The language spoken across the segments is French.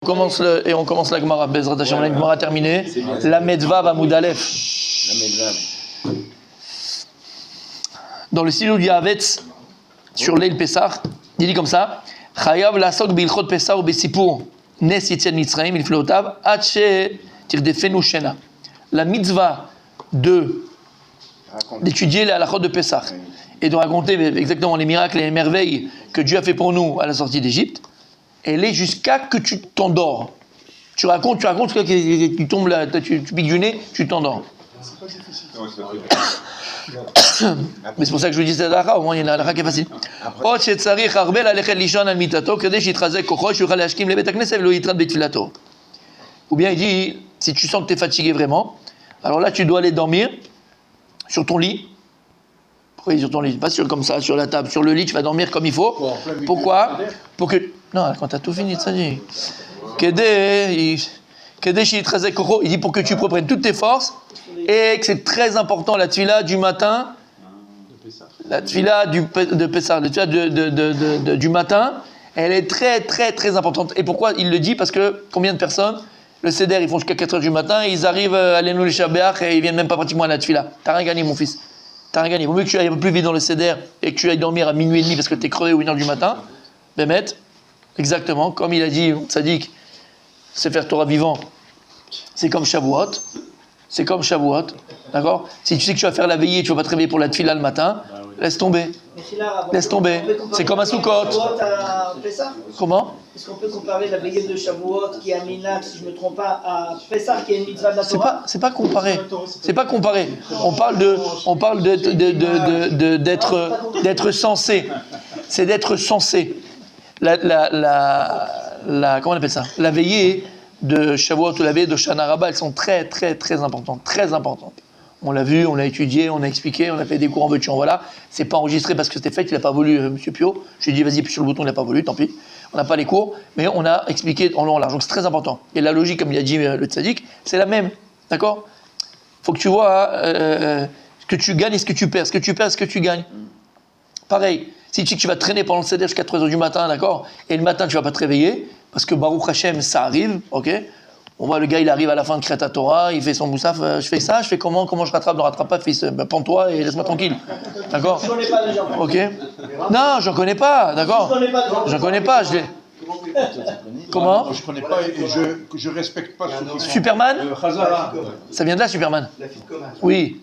On commence la Gemara, Bezrat Hashem, la Gemara terminée. La Medva va Moudalef. Dans le style du Havetz, sur l'Eil Pessah, il dit comme ça Chayav lasok bilchot Pessah ou besipur nes yetziat Mitzrayim ilflotav ad she tirdefenu shena. La mitzvah d'étudier la halachot de Pessah et de raconter exactement les miracles et les merveilles que Dieu a fait pour nous à la sortie d'Égypte, elle est jusqu'à que tu t'endors. Tu racontes, jusqu'à que tu tombes là, tu piques du nez, tu t'endors. C'est pas difficile. Mais c'est pour ça que je vous dis cette halakha, au moins il y a une halakha qui est facile. Ou bien il dit, si tu sens que tu es fatigué vraiment, alors là tu dois aller dormir sur ton lit. Pourquoi sur ton lit? Pas comme ça, sur la table, sur le lit, tu vas dormir comme il faut. Pourquoi? Pour que... Non, quand tu as tout fini, ça dit. Il dit pour que tu reprennes toutes tes forces et que c'est très important la tefila du matin, la tefila de Pessah, la tefila du matin, elle est très très très importante. Et pourquoi il le dit? Parce que combien de personnes, le seder, ils font jusqu'à 4h du matin, et ils arrivent à l'Enou Shabbat et ils viennent même pas pratiquement à la tefila. T'as rien gagné mon fils, t'as rien gagné. Il vaut mieux que tu ailles un peu plus vite dans le seder et que tu ailles dormir à minuit et demi parce que t'es crevé ou 1h du matin. Bémet, exactement, comme il a dit Tzadik, Sefer Torah vivant, c'est comme Shavuot. C'est comme Shavuot, d'accord? Si tu sais que tu vas faire la veillée, tu vas pas te réveiller pour la tefila le matin, laisse tomber. Laisse tomber. C'est comme un Sukkot. Comment? Est-ce qu'on peut comparer la veillée de Shavuot qui est à Minak, si je ne me trompe pas, à Pessah qui est une mitzvah de la Torah? C'est pas comparé. C'est pas comparé. On parle d'être censé. C'est d'être censé. Comment on appelle ça? La veillée de Shavuot ou la veillée de Shana Rabba, elles sont très très très importantes, très importantes. On l'a vu, on l'a étudié, on a expliqué, on a fait des cours en veux-tu en voilà. C'est pas enregistré parce que c'était fait, il n'a pas voulu, Monsieur Pio. Je lui ai dit vas-y, appuie sur le bouton, il n'a pas voulu, tant pis. On n'a pas les cours, mais on a expliqué en long en large. Donc c'est très important. Et la logique, comme il a dit le tzaddik, c'est la même, d'accord? Faut que tu vois ce que tu gagnes et ce que tu perds, ce que tu perds et ce que tu gagnes. Pareil. Si tu sais que tu vas traîner pendant le seder jusqu'à 3h du matin, d'accord? Et le matin, tu vas pas te réveiller, parce que Baruch Hashem, ça arrive, ok? On voit le gars, il arrive à la fin de Kriyat Torah, il fait son moussaf, je fais ça, je fais comment je rattrape? Ne rattrape pas, fils, pends-toi et laisse-moi tranquille. D'accord? Je ne connais pas les gens. Ok? Non, j'en connais pas, d'accord? J'en connais pas, je l'ai. Comment? Je connais pas et je respecte pas ce Superman? Khazara. Ça vient de là, Superman? Oui.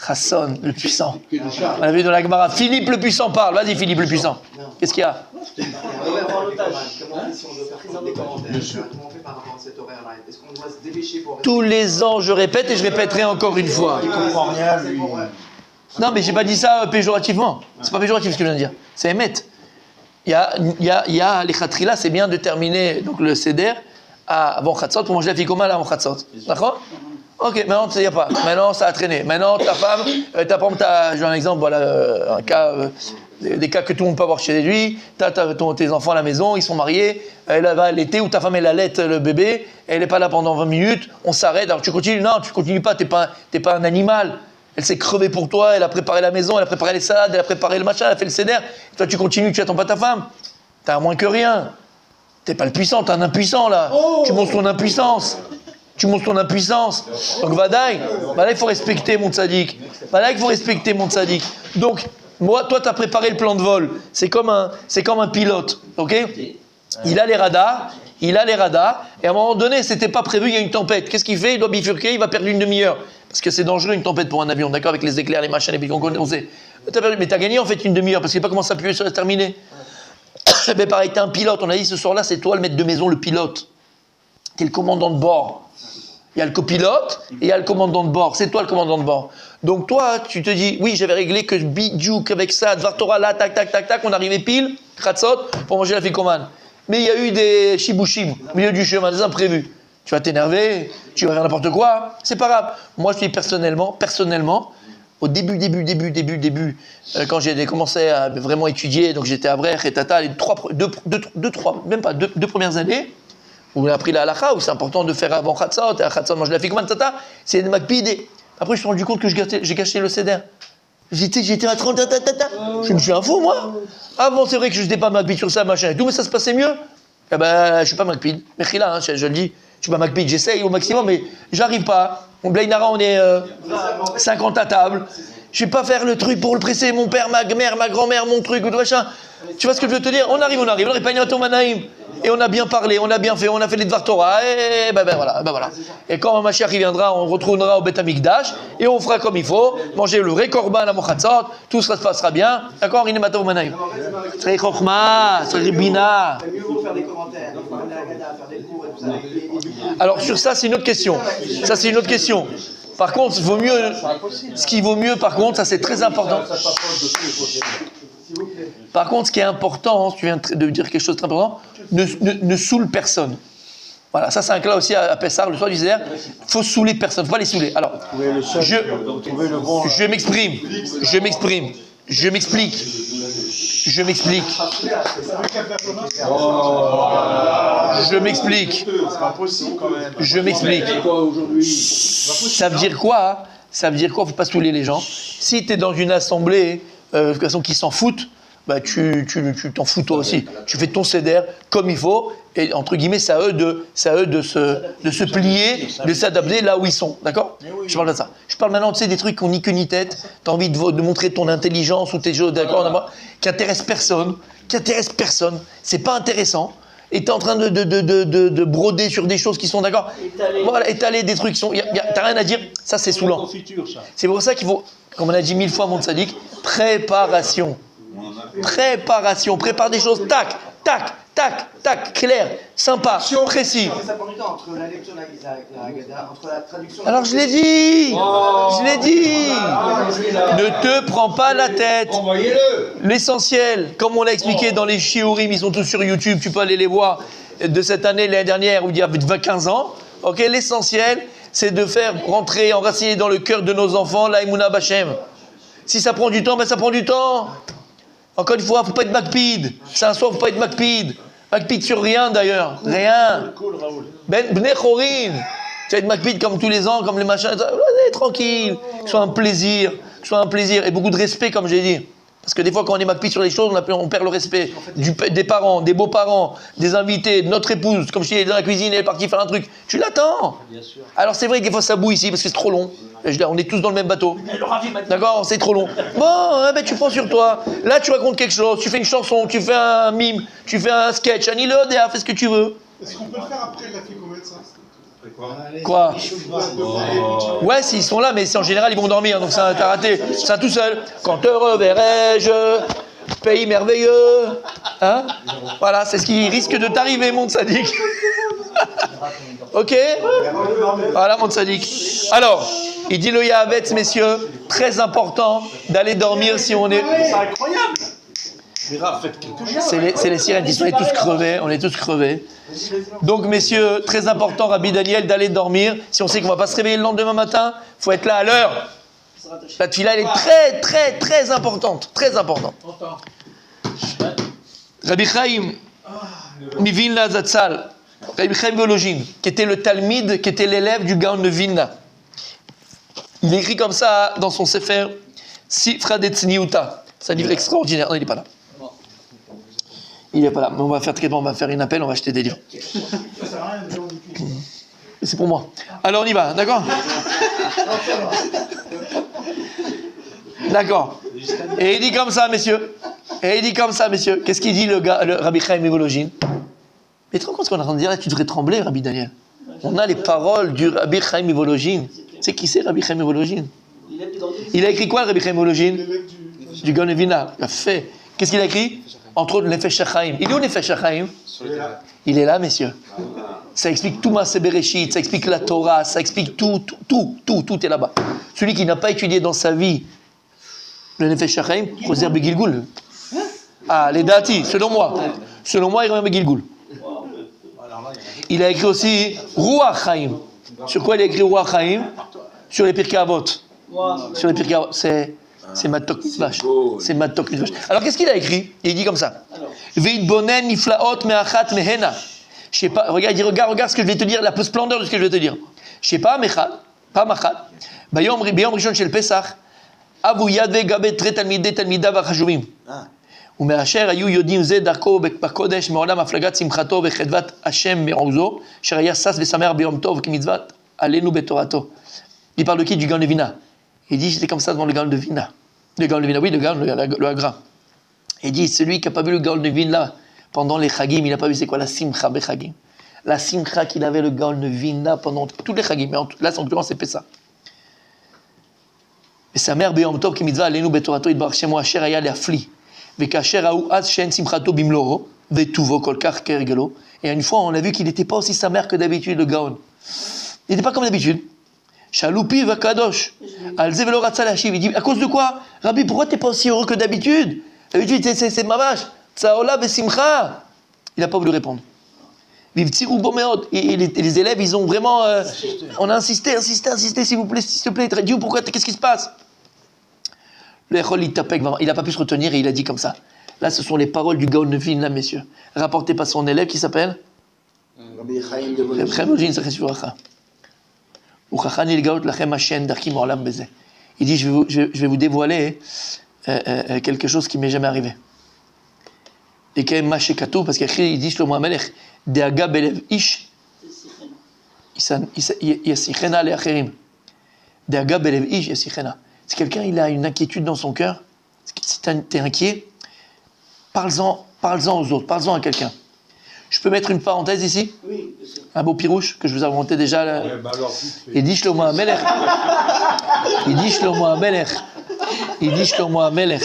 Hasson, le puissant. On a vu dans la Gemara, Philippe le puissant parle. Vas-y, Philippe le puissant. Qu'est-ce qu'il y a? Tous les ans, je répète et je répéterai encore une fois. Il comprend rien, lui. Non, mais j'ai pas dit ça péjorativement. C'est pas péjoratif ce que je viens de dire. C'est émet. Il y a les khatrila, c'est bien de terminer donc, le seder avant Khatsot pour manger la fikoma avant Khatsot. D'accord? Ok, maintenant il n'y a pas. Maintenant ça a traîné. Maintenant ta femme, je donne un exemple, voilà, un cas, des cas que tout le monde peut avoir chez lui. T'as tes enfants à la maison, ils sont mariés. Elle va allaiter ou ta femme elle allaite le bébé. Elle n'est pas là pendant 20 minutes. On s'arrête. Alors tu continues? Non, tu continues pas. T'es pas un animal. Elle s'est crevée pour toi. Elle a préparé la maison. Elle a préparé les salades. Elle a préparé le machin. Elle a fait le seder. Toi tu continues. Tu attends pas ta femme. T'as moins que rien. T'es pas le puissant. T'es un impuissant là. Tu montres ton impuissance. Donc Vadaï, il faut respecter mon tzaddik. Donc, toi, tu as préparé le plan de vol. C'est comme un pilote, ok? Il a les radars, et à un moment donné, c'était pas prévu, il y a une tempête. Qu'est-ce qu'il fait? Il doit bifurquer, il va perdre une demi-heure. Parce que c'est dangereux une tempête pour un avion, d'accord? Avec les éclairs, les machins, les pics, on sait. Mais t'as gagné en fait une demi-heure, parce qu'il n'a pas commencé à appuyer sur la terminée. Mais pareil, t'es un pilote, on a dit ce soir-là, c'est toi le maître de maison, le pilote. T'es le commandant de bord. Il y a le copilote et il y a le commandant de bord. C'est toi le commandant de bord. Donc toi, tu te dis, oui, j'avais réglé que Bidjouk avec ça, Dvar Torah là, tac, on arrivait pile, Khatsot, pour manger la fikoman. Mais il y a eu des shibushim au milieu du chemin, des imprévus. Tu vas t'énerver, tu vas faire n'importe quoi, c'est pas grave. Moi, je dis personnellement, au début, quand j'ai commencé à vraiment étudier, donc j'étais à Brech et Tata, les deux premières années, où on a appris la halakha, où c'est important de faire avant Khatsot, et à Khatsot manger la fikoman, tata, c'est une makpide. Après, je me suis rendu compte que j'ai gâché le seder. J'étais à 30, Je me suis un fou, moi. Avant, c'est vrai que je n'étais pas makpide sur ça, machin et tout, mais ça se passait mieux. Eh ben, je suis pas Makpid. Mechila, hein, je le dis. Je suis pas Makpid. J'essaye au maximum, mais j'arrive pas. Mon Blainara, on est 50 à table. Je vais pas faire le truc pour le presser. Mon père, ma mère, ma grand-mère, mon truc, ou tout machin. Tu vois ce que je veux te dire? On arrive. On est pas Inato Manaïm. Et on a bien parlé, on a bien fait, on a fait les Dvar Torah, et ben voilà. Et quand Mashiach reviendra, on retournera au Beth Amikdash, et on fera comme il faut, manger le vrai korban à Mochatzot, tout ça se passera bien. D'accord? Inematov Manaïm. C'est Chokhmah, c'est Bina. C'est mieux vaut faire des commentaires, il faut aller à la Gada, faire des cours et tout ça. Alors sur ça, c'est une autre question. Ça, c'est une autre question. Par contre, il vaut mieux, ce qui vaut mieux, par contre, ça c'est très important. Par contre, ce qui est important, tu viens de dire quelque chose de très important, ne saoule personne. Voilà, ça c'est un cas aussi à Pessar, le soir du Seder, il faut saouler personne, il ne faut pas les saouler. Alors, je m'explique. Ça veut dire quoi? Ça veut dire quoi? Il ne faut pas saouler les gens. Si tu es dans une assemblée, de toute façon, qui s'en foutent, bah, tu t'en fous toi aussi. Tu fais ton céder comme il faut, et entre guillemets, c'est à eux de se plier, de s'adapter là où ils sont. D'accord? Je parle de ça. Je parle maintenant, tu sais, des trucs qui n'ont ni queue ni tête. Tu as envie de montrer ton intelligence ou tes choses, d'accord, qui intéressent personne. C'est pas intéressant. Et tu es en train de broder sur des choses qui sont d'accord. Voilà, étaler des trucs qui sont. T'as rien à dire, ça c'est saoulant. C'est pour ça qu'il faut, comme on a dit 1000 fois, mon tzaddik, préparation. Prépare des choses, tac, clair, sympa, précis. Ça prend du temps entre la lecture de la Haggadah, entre la traduction. Alors je l'ai dit. Ne te prends pas la tête. L'essentiel, comme on l'a expliqué dans les shiurim, ils sont tous sur YouTube, tu peux aller les voir, de cette année, l'année dernière, où il y a 15 ans. Ok, l'essentiel, c'est de faire rentrer, enraciner dans le cœur de nos enfants la Emunah B'Hashem. Si ça prend du temps, ben ça prend du temps. Encore une fois, il ne faut pas être Makpid. C'est un soir, il ne faut pas être Makpid. Makpid sur rien d'ailleurs. Rien. Bnei Chorin. Tu vas être Makpid comme tous les ans, comme les machins. Tranquille. Que ce soit un plaisir. Et beaucoup de respect, comme j'ai dit. Parce que des fois, quand on est Makpid sur les choses, on perd le respect des parents, des beaux-parents, des invités, de notre épouse. Comme je dis, elle est dans la cuisine, elle est partie faire un truc. Tu l'attends. Alors c'est vrai que des fois, ça boue ici parce que c'est trop long. On est tous dans le même bateau. D'accord? C'est trop long. Bon, ben, tu prends sur toi. Là, tu racontes quelque chose. Tu fais une chanson, tu fais un mime, tu fais un sketch. Anilodéa, fais ce que tu veux. Est-ce qu'on peut le faire après la Fikomet, ça? Quoi? Ouais, s'ils sont là, mais en général, ils vont dormir. Donc, ça, t'as raté. Ça tout seul. Quand te reverrai-je, pays merveilleux. Hein? Voilà, c'est ce qui risque de t'arriver, mon tzaddik. Ok? Voilà, mon tzaddik. Alors, il dit le Yahavetz, messieurs, très important d'aller dormir si on est. C'est incroyable! Faites quelque chose. C'est les sirènes qui sont on est tous crevés. Donc, messieurs, très important, Rabbi Daniel, d'aller dormir. Si on sait qu'on ne va pas se réveiller le lendemain matin, il faut être là à l'heure. La tefila, elle est très importante. Très importante. Rabbi Chaim Mivilna Zatzal, Rabbi Chaim Volojin, qui était le Talmid, qui était l'élève du Gaon de Vilna. Il écrit comme ça dans son Sefer Sifra de Tzniuta. C'est un livre extraordinaire. Non, il n'est pas là. Il n'est pas là. On va faire une appel, on va acheter des livres. C'est pour moi. Alors on y va, d'accord? D'accord. Et il dit comme ça, messieurs. Qu'est-ce qu'il dit le Rabbi Chaim Volojin? Mais tu te rends compte ce qu'on est en train de dire là? Tu devrais trembler, Rabbi Daniel. On a les paroles du Rabbi Chaim Volojin. Tu sais qui c'est, Rabbi Chaim Volojin? Il a écrit quoi, le Rabbi Chaim Volojin? Du Gaon de Vilna. Il a fait. Qu'est-ce qu'il a écrit? Entre autres, Nefesh HaChaim. Il est où Nefesh HaChaim? Il est là, messieurs. Ça explique tout Maaseh Bereshit, ça explique la Torah, ça explique tout est là-bas. Celui qui n'a pas étudié dans sa vie le Nefesh HaChaim, Choser Begilgul. Ah, les Dati, selon moi, il revient Begilgul. Il a écrit aussi Ruach Chaim. Sur quoi il a écrit Ruach Chaim? Sur les Pirkei Avot. Sur les Pirkei Avot. C'est Matok Midrash. C'est Matok Midrash. Alors qu'est-ce qu'il a écrit? Il dit comme ça. Veitbonen niflaot me'achat mehena. Je sais pas, regarde ce que je vais te dire, la splendeur de ce que je vais te dire. Je sais pas, mechad, pas machat. Bayom rishon shel Pesach, avu yad ve'gabet tre talmidei talmidav hachashuvim. ומאשר היו יודעים זה דרכו בקודש מעולם הפלגת שמחתו וחדוות השם מעוזו, אשר היה שש ושמח ביום טוב כמצוות עלינו בתורתו. Il parle de qui? Du Gaon de Vina. Il dit j'étais comme ça devant le Gaon de Vina. Le Gaon de Vina, oui, le Agra. Il dit celui qui n'a pas vu le Gaon de Vina pendant les Chagim, il n'a pas vu c'est quoi la Simcha Bechagim. La Simcha qu'il avait le Gaon de Vina pendant tous les Chagim, mais là en l'occurrence c'est ça. ושמח ביום טוב כמצווה עלינו בתורתו יתברך שמו אשר היה להפליא. וכאשר ראו אז שאין שמחתו במלואו, וטובו כל כך כהרגלו, et une fois on a vu qu'il n'était pas aussi samère que d'habitude le Gaon. Il n'était pas comme d'habitude. שאלו פיו הקדוש, על זה ולא רצה להשיב. Il dit, à cause de quoi? Rabbi, pourquoi t'es pas aussi heureux que d'habitude? D'habitude c'est mamash, tsaola besimcha. Il n'a pas voulu répondre. Vivtsiru bomeod. Et les élèves, ils ont vraiment... on a insisté, s'il vous plaît, s'il te plaît. Dieu, pourquoi, qu'est-ce qui se passe? Le Echol, il n'a pas pu se retenir et il a dit comme ça. Là, ce sont les paroles du Gaon de Vilna, messieurs. Rapportées par son élève qui s'appelle Rabbi Chaim de Volozhin. Chaim Volozhin, Zachary Shuracha. Uchachani l'gaot lachem Hashem darki mo'alam beze. Il dit, je vais vous dévoiler quelque chose qui m'est jamais arrivé. Et quand même, Mashekatu, parce qu'il dit, Shlomo HaMelech, Deaga belev ish, yasichena le'acherim. Deaga belev ish, yasichena. Si quelqu'un il a une inquiétude dans son cœur, si t'es inquiet, parle-en aux autres, parle-en à quelqu'un. Je peux mettre une parenthèse ici? Oui, bien sûr. Un beau pirouche que je vous ai inventé déjà là. Ouais, bah alors, Il dit Shlomo HaMelech. Il dit Shlomo HaMelech.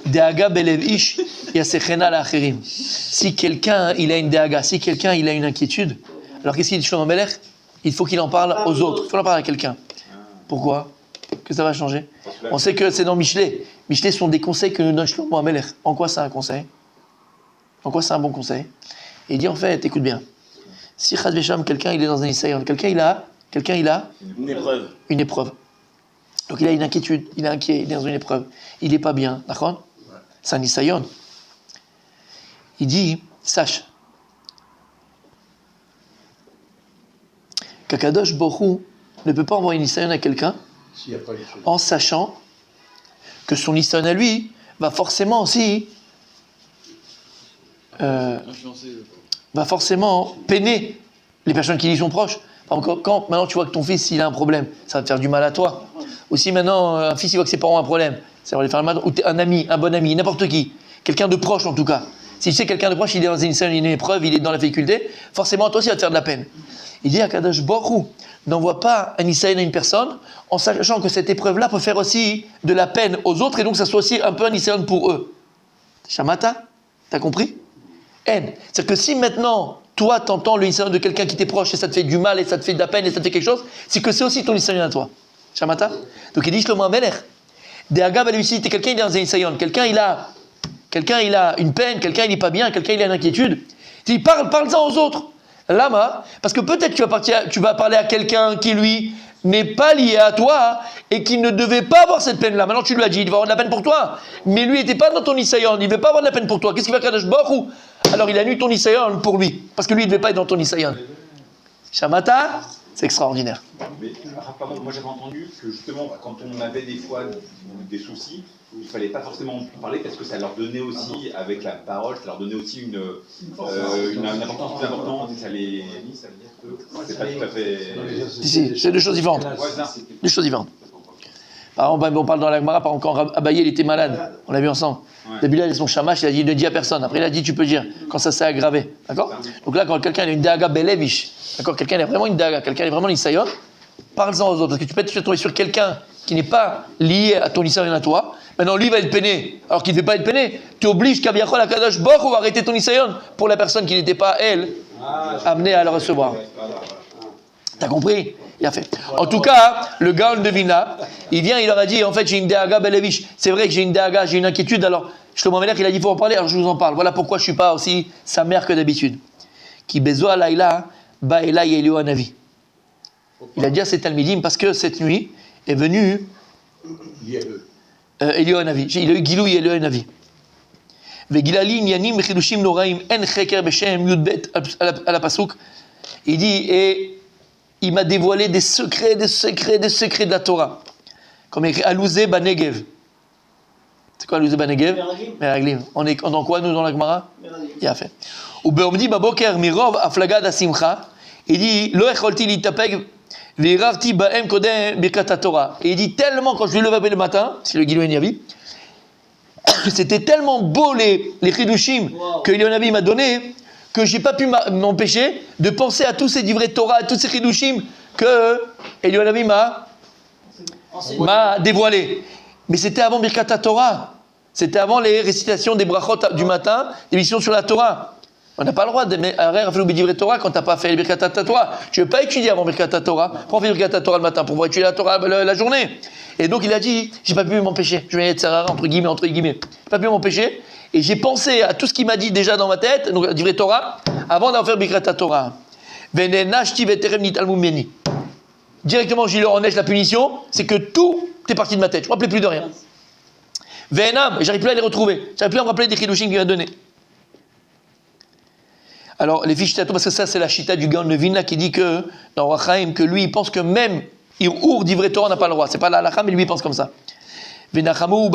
Deaga belev ish yasechena la'acherim. Si quelqu'un il a une deaga, si quelqu'un il a une inquiétude, alors qu'est-ce qu'il dit Shlomo HaMelech? Il faut qu'il en parle aux autres. Il faut en parler à quelqu'un. Pourquoi? Que ça va changer? On sait que c'est dans Michelet. Michelet sont des conseils que nous donne Shlomo HaMelech. En quoi c'est un conseil? En quoi c'est un bon conseil? Et il dit en fait, écoute bien. Si Chaz Vesham, quelqu'un il est dans un Isaïon, quelqu'un il a une épreuve. Donc il a une inquiétude, il est inquiet, il est dans une épreuve. Il n'est pas bien, d'accord? C'est un Isaïon. Il dit, sache qu'Akadosh Baruch Hu ne peut pas envoyer un Isaïon à quelqu'un en sachant que son Isaïon à lui va forcément aussi va forcément peiner les personnes qui lui sont proches. Quand maintenant tu vois que ton fils il a un problème, ça va te faire du mal à toi. Ou si maintenant un fils il voit que ses parents ont un problème, ça va lui faire mal. Ou un ami, un bon ami, n'importe qui, quelqu'un de proche en tout cas. Si tu sais quelqu'un de proche, il est dans une épreuve, il est dans la difficulté, forcément toi aussi ça va te faire de la peine. Il dit Akadosh Baruch Hu n'envoie pas un Isaïen à une personne en sachant que cette épreuve-là peut faire aussi de la peine aux autres et donc ça soit aussi un peu un Isaïen pour eux. Shamata, t'as compris? C'est-à-dire que si maintenant, toi, t'entends le Isaïon de quelqu'un qui t'est proche et ça te fait du mal et ça te fait de la peine et ça te fait quelque chose, c'est que c'est aussi ton Isaïon à toi. Shamata? Donc il dit Shlomo HaMelech, Deaga belev ish, t'es quelqu'un il est dans un Isaïon, quelqu'un il a une peine, quelqu'un il n'est pas bien, quelqu'un il a une inquiétude. Il dit parle-en aux autres. Lama, parce que peut-être tu vas parler à quelqu'un qui lui n'est pas lié à toi et qui ne devait pas avoir cette peine-là. Maintenant tu lui as dit, il va avoir de la peine pour toi, mais lui n'était pas dans ton Isaïon, il ne devait pas avoir de la peine pour toi. Qu'est-ce qu'il va Kadosh Baruch Hu? Alors il annule ton Isaïon pour lui, parce que lui il ne devait pas être dans ton Isaïon. Shamata, c'est extraordinaire. Mais pardon, moi j'avais entendu que justement quand on avait des fois des soucis, il fallait pas forcément en parler parce que ça leur donnait aussi, avec la parole, ça leur donnait aussi une importance plus importante et ça les... C'est pas tout à fait... Si, c'est deux choses différentes. Deux choses différentes. Par exemple, on parle dans la Gemara, par exemple, quand Abaye il était malade, on l'a vu ensemble. Début là, il a son shamash, il a dit ne dis à personne. Après, il a dit tu peux dire quand ça s'est aggravé. D'accord? Donc là, quand quelqu'un a une daga belevish, d'accord, quelqu'un a vraiment une daga, quelqu'un a vraiment une isayon, parle-en aux autres. Parce que tu peux te tomber sur quelqu'un qui n'est pas lié à ton isayon à toi. Maintenant, lui va être peiné, alors qu'il ne devait pas être peiné. Tu obliges Kabiachol à Kadosh Baruch Hu à arrêter ton isayon pour la personne qui n'était pas, elle, amenée à le recevoir. T'as compris? Il a fait. En tout cas, le Gaon de Vilna, il vient, il leur a dit, en fait, j'ai une Deaga belevish. C'est vrai que j'ai une Deaga, j'ai une inquiétude. Alors, Shlomo HaMelech, il a dit, il faut en parler, alors je vous en parle. Voilà pourquoi je ne suis pas aussi sa mère que d'habitude. Qui bezoa laïla, ba elai Eliyahu Hanavi. Il a dit à ses talmidim, parce que cette nuit est venu Eliyahu Hanavi. Il a eu Gilou Eliyahu Hanavi. Vegilali nyanim chidushim noraim en cheker beshem yudbet à la pasouk. Il dit, et il m'a dévoilé des secrets de la Torah. Comme écrit Alouzé Banegev. C'est quoi l'Ouze Banegev? Meraglim. Meraglim. On est dans quoi, nous, dans la Gemara? Meraglim. Il a fait. Ou Beomdi Baboker Mirov Aflagad Asimcha. Il dit Lo echolti litapeg ve'irarti ba'em kodem birkat Torah. Et il dit tellement, quand je lui levé le matin, c'est le Gilou Yavi, c'était tellement beau les chidushim que Eliyahu m'a donné que j'ai pas pu m'empêcher de penser à tous ces divrei Torah, à tous ces chidushim que Eliyahu m'a dévoilé. Mais c'était avant Birkat Torah. C'était avant les récitations des brachot du matin, des missions sur la Torah. On n'a pas le droit d'aimer divrei Torah quand tu n'as pas fait le Birkat Torah. Tu ne veux pas étudier avant Birkat Torah. Prends le Birkat Torah le matin pour pouvoir étudier la Torah la journée. Et donc il a dit, j'ai pas pu m'empêcher. Je vais être Sarah entre guillemets. J'ai pas pu m'empêcher. Et j'ai pensé à tout ce qu'il m'a dit déjà dans ma tête, donc divrei Torah, avant d'avoir fait Birkat Torah. Directement, j'ai eu en neige la punition, c'est que tout est parti de ma tête. Je ne me rappelais plus de rien. Venam, et j'arrive plus à les retrouver. J'arrive plus à me rappeler des chidushim qu'il m'a donné. Alors, les fiches parce que ça, c'est la chita du Gaon de Vilna qui dit que, dans Rachaim, que lui, il pense que même Irhour divrei Torah n'a pas le droit. C'est pas la halakha, mais lui, il pense comme ça. Venachamu ou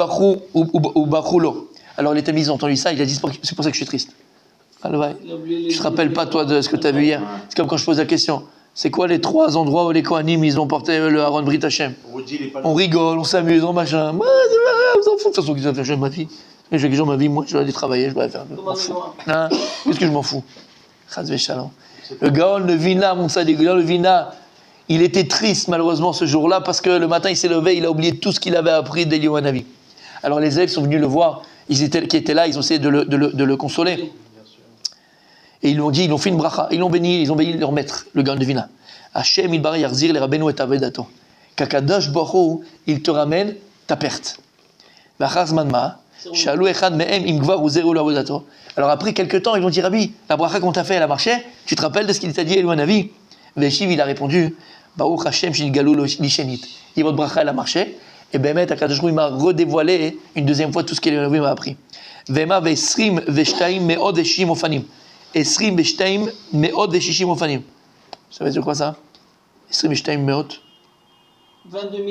bachulo. Alors, les Tamiz ont entendu ça, il a dit c'est pour ça que je suis triste. Alors, tu te rappelles pas, toi, de ce que tu as vu hier? C'est comme quand je pose la question. C'est quoi les 3 endroits où les Kohanim, ils ont porté le Aaron Brit Hashem? On rigole, on s'amuse, on machin. Moi, c'est pas grave, on s'en fout. De toute façon, qu'ils ont fait ma vie. J'ai quelque chose dans ma vie, moi, je dois aller travailler, je dois aller faire. Hein? Qu'est-ce que je m'en fous? Le Gaon de Vilna, mon sadique, le Gaon de Vilna, il était triste malheureusement ce jour-là parce que le matin il s'est levé, il a oublié tout ce qu'il avait appris d'Eliyahu Hanavi. Alors les élèves sont venus le voir, qui étaient là, ils ont essayé de le consoler. Et ils lui ont dit, ils l'ont fait une bracha, ils l'ont béni leur maître, le Gaon de Vilna. Hashem il bari yarzir le rabbeinu et avedato. Kakadosh Baruch il te ramène ta perte. Alors après quelques temps, ils vont dire Rabbi, la bracha qu'on t'a fait, elle a marché. Tu te rappelles de ce qu'il t'a dit, Eliyahu Hanavi? Veshiv, il a répondu Baruch Hashem shingalou lishenit. Il votre bracha, elle a marché. Et Bémet, Akadosh Baruch il m'a redévoilé une deuxième fois tout ce qu'Eliyahu Hanavi m'a appris. Vema vesrim veshtaim meod veshishim ofanim. Esrim veshtaim meod veshishim ofanim. Ça veut dire quoi ça? Esrim veshtaim meod 22 000.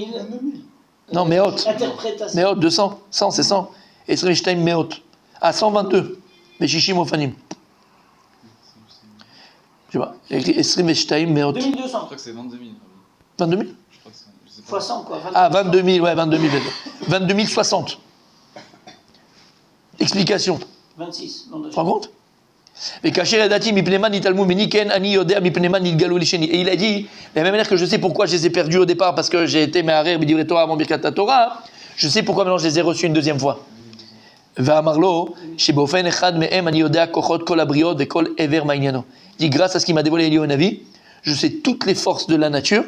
Non, meod. Interprétation. Meod, 200. 100, c'est 100. Esrim veshtaim meod. Ah, 122. Veshishim ofanim. Tu vois, il y a écrit Esrim veshtaim meod. 2200. Je crois que c'est 22 000. 22 000? Je crois que c'est. Fois 100 quoi. 22 000, ouais, 22 000. 22 060. Explication. 26. Tu te rends compte? Et il a dit, de la même manière que je sais pourquoi je les ai perdus au départ, parce que j'ai été Me'arer B'divrei Torah avant Birkat Torah, je sais pourquoi maintenant je les ai reçus une deuxième fois. Il dit, grâce à ce qu'il m'a dévoilé Eliyahu Hanavi, je sais toutes les forces de la nature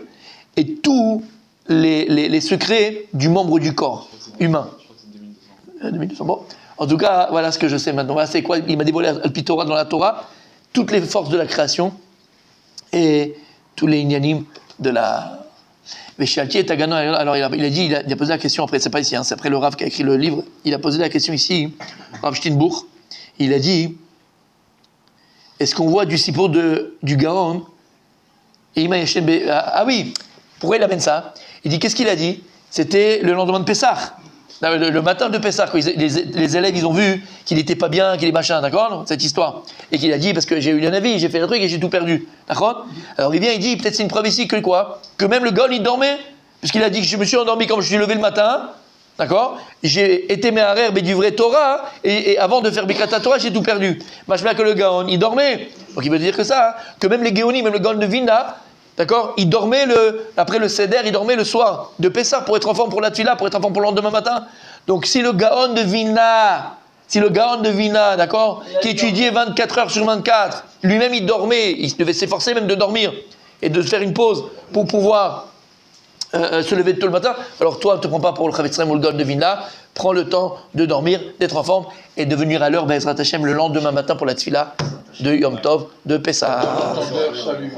et tous les secrets du membre du corps humain. Je crois que c'est 2200. 2200, bon. En tout cas, voilà ce que je sais maintenant. Voilà, c'est quoi? Il m'a dévoilé Al-Pitora dans la Torah, toutes les forces de la création et tous les inyanim de la... Alors il a dit, il a posé la question après, c'est pas ici, hein, c'est après le Rav qui a écrit le livre, il a posé la question ici, Rav Steinbourg, il a dit, est-ce qu'on voit du sipo du Gaon? Ah oui, pourquoi il amène ça? Il dit, qu'est-ce qu'il a dit? C'était le lendemain de Pessah. Le matin de Pessah, les élèves, ils ont vu qu'il n'était pas bien, qu'il est machin, d'accord? Cette histoire. Et qu'il a dit, parce que j'ai eu un avis, j'ai fait un truc et j'ai tout perdu, d'accord? Alors il vient, il dit, peut-être c'est une preuve ici que quoi? Que même le Gaon, il dormait, puisqu'il a dit que je me suis endormi quand je suis levé le matin, d'accord? J'ai été Me'arer B'divrei Torah, et avant de faire Birkat Torah, j'ai tout perdu. Machma que le Gaon, il dormait. Donc il veut dire que ça, hein, que même les Géonim, même le Gaon de Vilna, d'accord? Il dormait après le Seder, il dormait le soir de Pessah pour être en forme pour la Tfila, pour être en forme pour le lendemain matin. Donc si le Gaon de Vilna, d'accord, qui étudiait 24 heures sur 24, lui-même il dormait, il devait s'efforcer même de dormir et de faire une pause pour pouvoir se lever tôt le matin. Alors toi, ne te prends pas pour le Chavetz Chaim ou le Gaon de Vilna, prends le temps de dormir, d'être en forme et de venir à l'heure Be'ezrat Hashem le lendemain matin pour la Tfila de Yom Tov de Pessah. Salut.